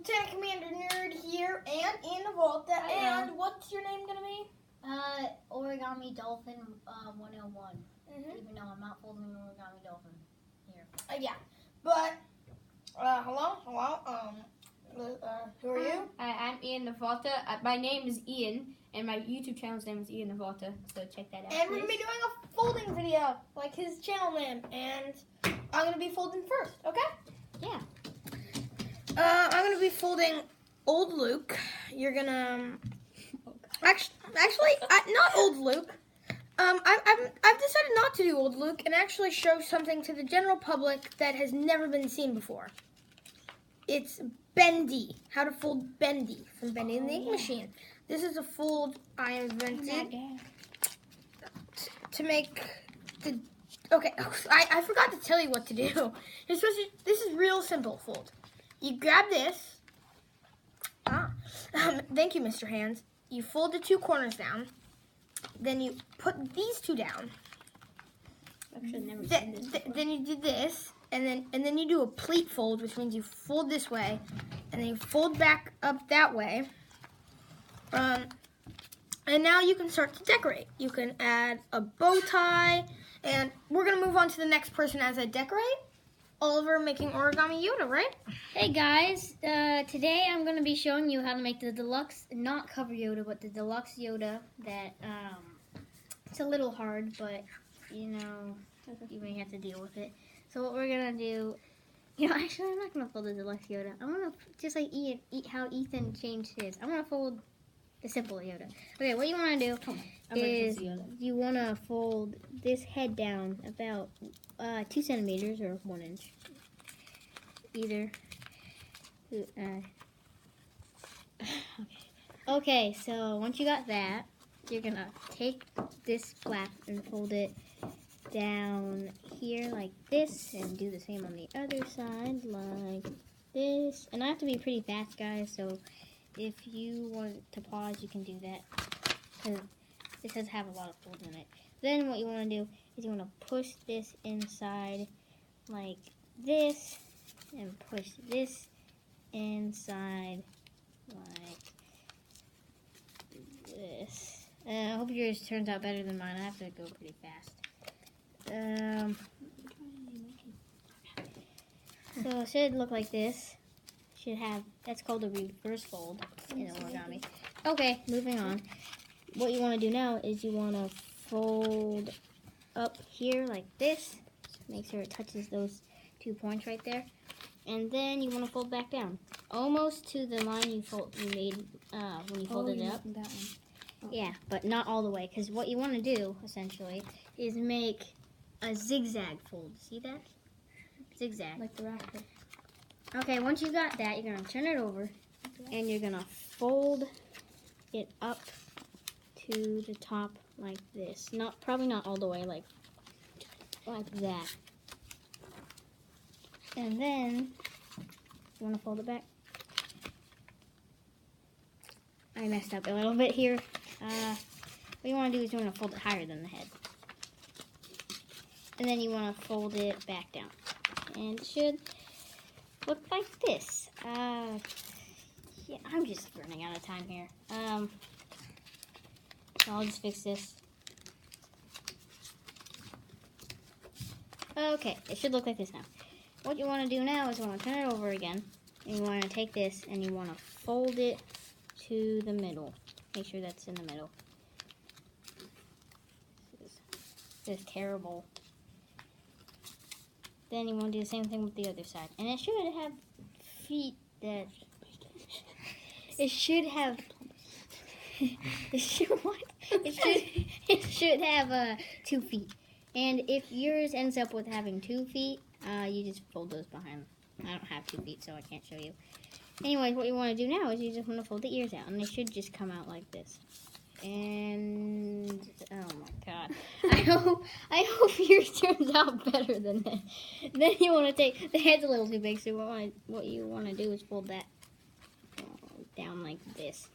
Lieutenant Commander Nerd here, and Ian Navalta. And what's your name gonna be? Origami Dolphin 101. Mm-hmm. Even though I'm not folding an Origami Dolphin here. Yeah, but hello. Who are you? I'm Ian Navalta. My name is Ian, and my YouTube channel's name is Ian Navalta. So check that out. And we're gonna be doing a folding video, like his channel name, and I'm gonna be folding first. Okay? Yeah. I'm gonna be folding old Luke. You're gonna actually not old Luke. I've decided not to do old Luke and actually show something to the general public that has never been seen before. It's Bendy. How to fold Bendy from Bendy and the Ink Machine. This is a fold I invented to make the. Okay, I forgot to tell you what to do. This is real simple fold. You grab this. Thank you, Mr. Hands. You fold the two corners down. Then you put these two down. Actually, never seen this. Then you do this, and then you do a pleat fold, which means you fold this way, and then you fold back up that way. And now you can start to decorate. You can add a bow tie, and we're gonna move on to the next person as I decorate. Oliver making origami Yoda, right? Hey guys, today I'm going to be showing you how to make the deluxe, not cover Yoda, but the deluxe Yoda that, it's a little hard, but, you know, you may have to deal with it. So what we're going to do, actually I'm not going to fold the deluxe Yoda. I'm going to, just like how Ethan changed his, I'm going to fold the simple Yoda. Okay, what you want to do is you want to fold this head down about 2 centimeters or 1 inch. Either. Okay, so once you got that, you're going to take this flap and fold it down here like this and do the same on the other side like this. And I have to be pretty fast, guys, so if you want to pause, you can do that, because this does have a lot of folds in it. Then what you want to do is you want to push this inside like this, and push this inside like this. I hope yours turns out better than mine. I have to go pretty fast. So it should look like this. That's called a reverse fold in origami. Okay, moving on. What you want to do now is you want to fold up here like this. Make sure it touches those 2 points right there. And then you want to fold back down. Almost to the line you made when you folded it up. That one. Oh. Yeah, but not all the way. Because what you want to do, essentially, is make a zigzag fold. See that? Zigzag. Like the racket. Okay, once you got that, you're going to turn it over, and you're going to fold it up to the top like this. Probably not all the way, like that. And then, you want to fold it back? I messed up a little bit here. What you want to do is you want to fold it higher than the head. And then you want to fold it back down. And it should look like this. Yeah, I'm just running out of time here. So I'll just fix this. Okay, it should look like this now. What you want to do now is you want to turn it over again. And you want to take this and you want to fold it to the middle. Make sure that's in the middle. This is terrible. Then you want to do the same thing with the other side. And it should have feet that... It should have... It should have 2 feet. And if yours ends up with having 2 feet, you just fold those behind. I don't have 2 feet, so I can't show you. Anyway, what you want to do now is you just want to fold the ears out. And they should just come out like this. And oh my god, I hope yours turns out better than that. Then you want to take the head's a little too big, so what you want to do is fold that down like this.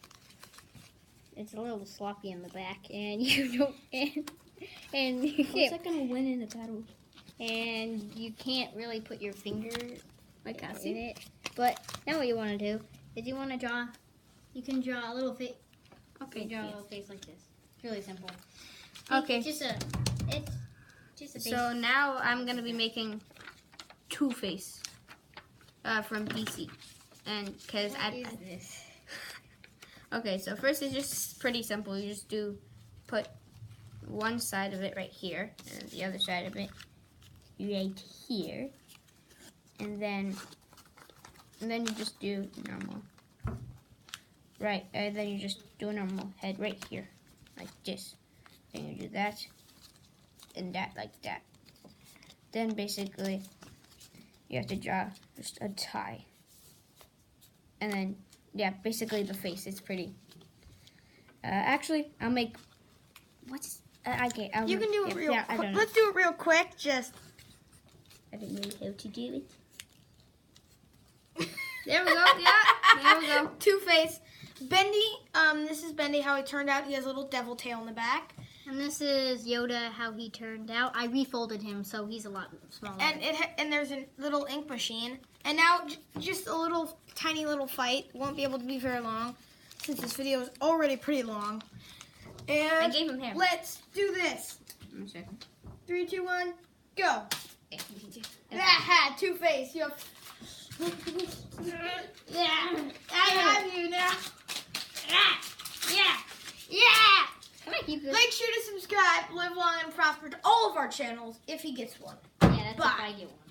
It's a little sloppy in the back, and you don't and you can't. What's that gonna win in a battle? And you can't really put your finger in it. But now what you want to do If you want to draw, you can draw a little face. Okay. Draw a little face like this. It's really simple. Okay. It's just a face. So now I'm gonna be making Two-Face from DC, and because What is this? Okay, so first it's just pretty simple. You just put one side of it right here, and the other side of it right here, and then you just do normal. Right, and then you just do a normal head right here, like this. Then you do that, and that like that. Then basically, you have to draw just a tie. And then, yeah, basically the face is pretty. Actually, I'll make, okay. You can do it real I quick. don't know. Let's do it real quick. Just I don't know how to do it. There we go, yeah, there we go. Two-Face. Bendy, this is Bendy, how he turned out. He has a little devil tail in the back. And this is Yoda, how he turned out. I refolded him, so he's a lot smaller. And there's a little ink machine. And now, just a little, tiny little fight. Won't be able to be very long, since this video is already pretty long. And I gave him hair. let's do this. 1 second. 3, 2, 1, go. Okay. Ah, Two-Face. You have... Yeah, I have you now. Yeah. Can I keep this? Make sure to subscribe, live long and prosper to all of our channels if he gets one. Yeah, that's Bye. if I get one.